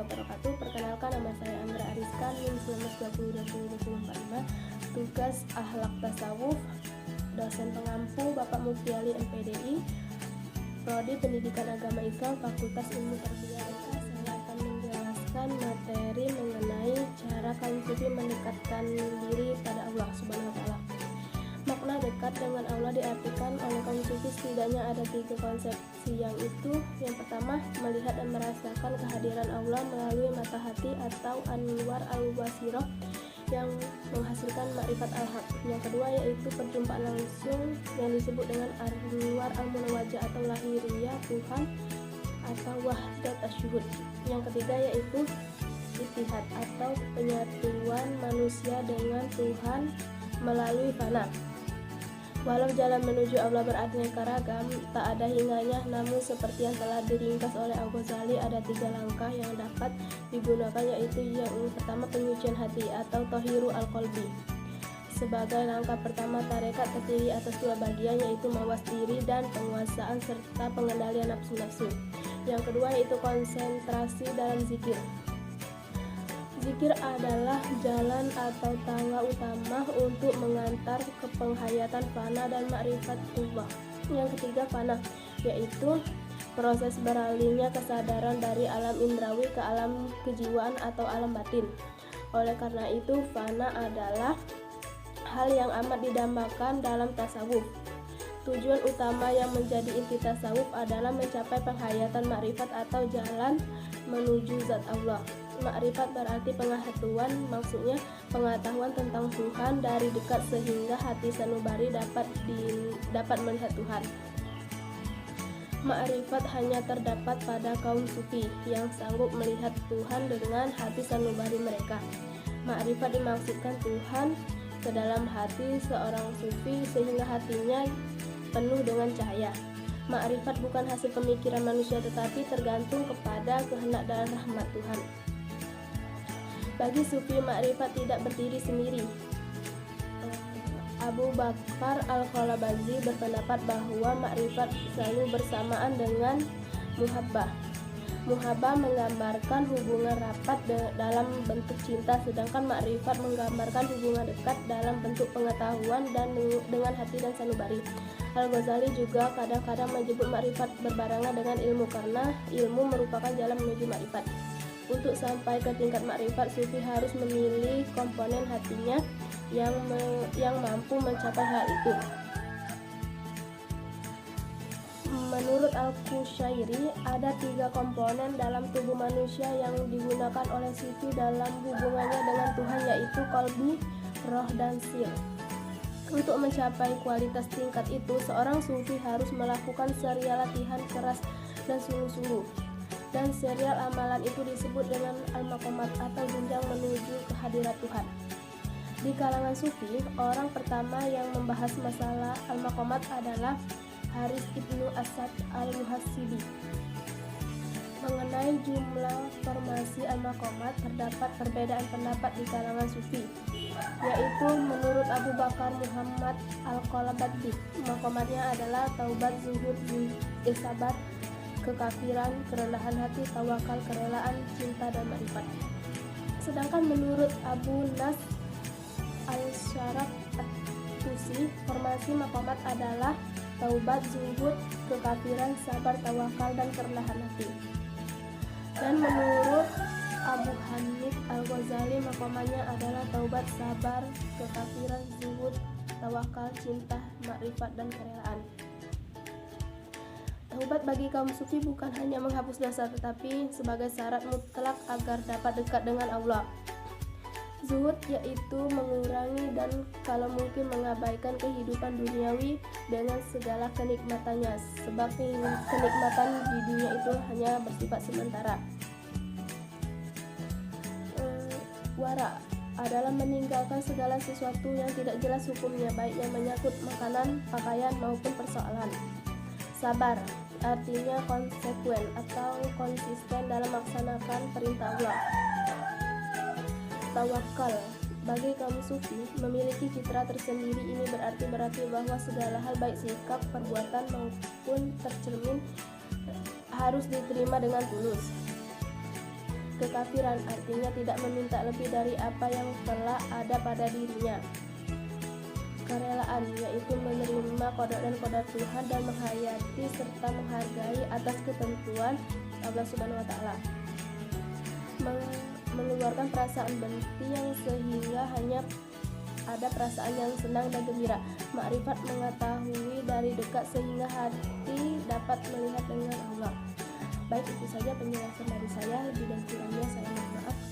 wabarakatuh. Perkenalkan, nama saya Andra Ariska, NIM 1920202045. Tugas Akhlak Tasawuf, dosen pengampu Bapak Muftiali MPDI, Prodi Pendidikan Agama Islam, Fakultas Ilmu Tarbiyah. Saya akan menjelaskan materi mengenai cara kaum sufi mendekatkan diri pada Allah Subhanahu wa Ta'ala. Makna dekat dengan Allah diartikan oleh kaum sufi setidaknya ada 3 konsepsi, yang itu yang pertama, melihat dan merasakan kehadiran Allah melalui mata hati atau anwar al-basirah yang menghasilkan makrifat al-haq. Yang kedua yaitu perjumpaan langsung yang disebut dengan anwar al-munawajah atau lahiriah Tuhan atau wahdat asyuhud. Yang ketiga yaitu ittihad atau penyatuan manusia dengan Tuhan melalui fana. Walau jalan menuju Allah beraneka ragam, tak ada hinganya, namun seperti yang telah diringkas oleh Al-Ghazali, ada 3 langkah yang dapat digunakan, yaitu yang pertama penyucian hati atau tahiru al-qalbi. Sebagai langkah pertama, tarekat terdiri atas 2 bagian, yaitu mawas diri dan penguasaan serta pengendalian nafsu-nafsu. Yang kedua yaitu konsentrasi dalam zikir. Zikir adalah jalan atau tangga utama untuk mengantar ke penghayatan fana dan makrifat Allah. Yang ketiga fana, yaitu proses beralihnya kesadaran dari alam indrawi ke alam kejiwaan atau alam batin. Oleh karena itu, fana adalah hal yang amat didambakan dalam tasawuf. Tujuan utama yang menjadi inti tasawuf adalah mencapai penghayatan makrifat atau jalan menuju zat Allah. Makrifat berarti pengetahuan, maksudnya pengetahuan tentang Tuhan dari dekat sehingga hati sanubari dapat melihat Tuhan. Makrifat hanya terdapat pada kaum sufi yang sanggup melihat Tuhan dengan hati sanubari mereka. Makrifat dimaksudkan Tuhan ke dalam hati seorang sufi sehingga hatinya penuh dengan cahaya. Makrifat bukan hasil pemikiran manusia tetapi tergantung kepada kehendak dan rahmat Tuhan. Bagi sufi, makrifat tidak berdiri sendiri. Abu Bakar Al-Khalabazi berpendapat bahwa makrifat selalu bersamaan dengan muhabbah. Muhabbah menggambarkan hubungan rapat dalam bentuk cinta, sedangkan makrifat menggambarkan hubungan dekat dalam bentuk pengetahuan dan dengan hati dan sanubari. Al-Ghazali juga kadang-kadang menyebut makrifat berbarengan dengan ilmu karena ilmu merupakan jalan menuju makrifat. Untuk sampai ke tingkat makrifat, sufi harus memilih komponen hatinya yang mampu mencapai hal itu. Menurut Al-Qushairi, ada 3 komponen dalam tubuh manusia yang digunakan oleh sufi dalam hubungannya dengan Tuhan, yaitu qalbi, roh, dan sir. Untuk mencapai kualitas tingkat itu, seorang sufi harus melakukan serial latihan keras dan sungguh-sungguh. Dan serial amalan itu disebut dengan al-maqamat atau jenjang menuju kehadirat Tuhan. Di kalangan sufi, orang pertama yang membahas masalah al-maqamat adalah Haris Ibnu Asad al-Muhasibi. Mengenai jumlah formasi al-maqamat, terdapat perbedaan pendapat di kalangan sufi, yaitu menurut Abu Bakar Muhammad Al-Khalabazi, maqamatnya adalah taubat, zuhud, sabar, kekafiran, kerendahan hati, tawakal, kerelaan, cinta, dan makrifat. Sedangkan menurut Abu Nas Al-Syaraf At-Tusi, formasi maqamat adalah taubat, zuhud, kekafiran, sabar, tawakal, dan kerendahan hati. Dan menurut Abu Hanif Al-Ghazali, maqamatnya adalah taubat, sabar, kekafiran, zuhud, tawakal, cinta, makrifat, dan kerelaan. Taubat bagi kaum sufi bukan hanya menghapus dosa, tetapi sebagai syarat mutlak agar dapat dekat dengan Allah. Zuhud yaitu mengurangi dan kalau mungkin mengabaikan kehidupan duniawi dengan segala kenikmatannya, sebab kenikmatan di dunia itu hanya bersifat sementara. Wara adalah meninggalkan segala sesuatu yang tidak jelas hukumnya, baik yang menyangkut makanan, pakaian, maupun persoalan. Sabar artinya konsekuen atau konsisten dalam melaksanakan perintah Allah. Tawakal bagi kaum sufi memiliki citra tersendiri. Ini berarti bahwa segala hal baik sikap, perbuatan maupun tercermin harus diterima dengan tulus. kekafiran, artinya tidak meminta lebih dari apa yang telah ada pada dirinya. Kerelaan, yaitu menerima qada dan qadar Tuhan dan menghayati serta menghargai atas ketentuan Allah Subhanahu wa taala. Mengeluarkan perasaan benci yang sehingga hanya ada perasaan yang senang dan gembira. Makrifat, mengetahui dari dekat sehingga hati dapat melihat dengan Allah. Baik, itu saja penjelasan dari saya. Lebih dan kurangnya saya mohon maaf.